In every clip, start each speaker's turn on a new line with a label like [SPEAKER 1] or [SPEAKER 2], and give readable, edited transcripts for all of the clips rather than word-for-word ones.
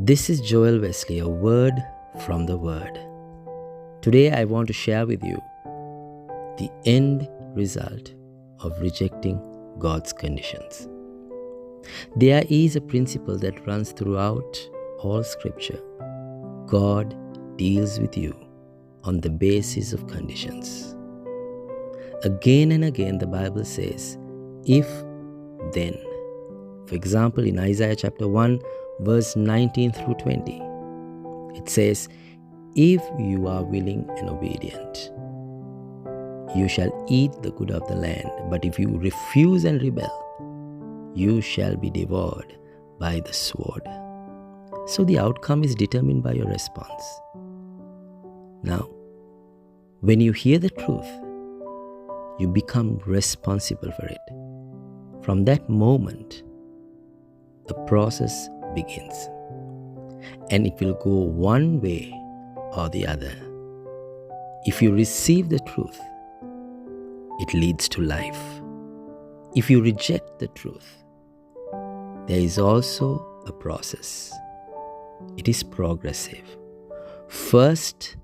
[SPEAKER 1] This is Joel Wesley, a word from the Word. Today I want to share with you the end result of rejecting God's conditions. There is a principle that runs throughout all Scripture. God deals with you on the basis of conditions. Again and again the Bible says, if then. For example, in Isaiah chapter 1, verse 19 through 20, it says, if you are willing and obedient, you shall eat the good of the land. But if you refuse and rebel, you shall be devoured by the sword. So the outcome is determined by your response. Now, when you hear the truth, you become responsible for it. From that moment, the process begins. And it will go one way or the other. If you receive the truth, it leads to life. If you reject the truth, there is also a process. It is progressive. First,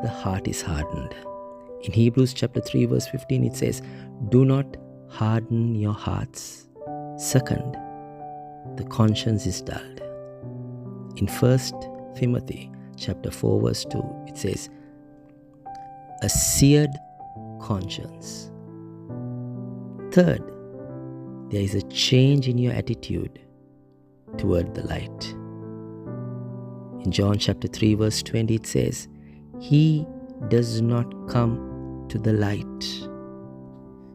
[SPEAKER 1] the heart is hardened. In Hebrews chapter 3 verse 15 it says, do not harden your hearts. Second, the conscience is dulled. In 1 Timothy chapter 4 verse 2 it says, a seared conscience. Third, there is a change in your attitude toward the light. In John chapter 3 verse 20 it says, he does not come to the light.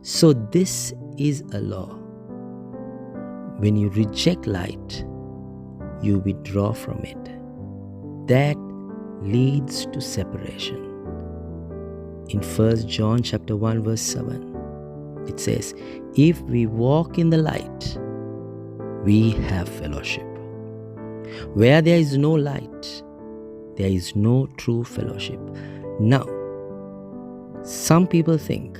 [SPEAKER 1] So this is a law. When you reject light, you withdraw from it. That leads to separation. In 1 John chapter 1 verse 7, it says, if we walk in the light, we have fellowship. Where there is no light, there is no true fellowship. Now, some people think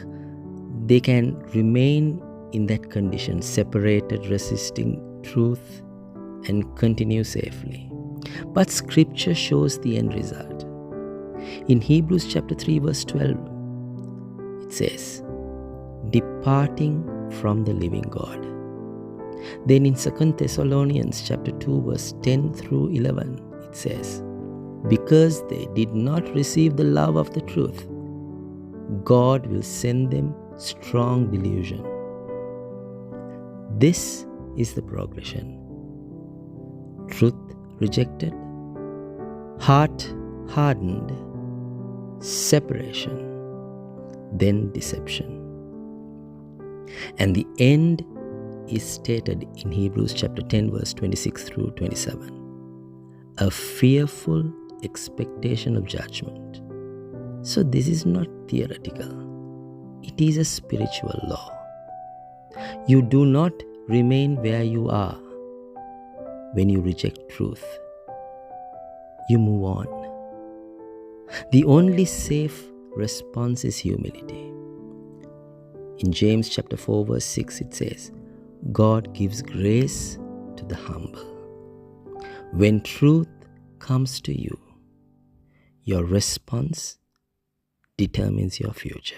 [SPEAKER 1] they can remain in that condition, separated, resisting truth, and continue safely. But Scripture shows the end result. In Hebrews chapter 3 verse 12, it says, departing from the living God. Then in 2 Thessalonians chapter 2 verse 10 through 11, it says, because they did not receive the love of the truth, God will send them strong delusion. This is the progression. Truth rejected, heart hardened, separation, then deception. And the end is stated in Hebrews chapter 10 verse 26 through 27. A fearful expectation of judgment. So this is not theoretical. It is a spiritual law. You do not remain where you are when you reject truth. You move on. The only safe response is humility. In James chapter 4 verse 6 it says, God gives grace to the humble. When truth comes to you, your response determines your future.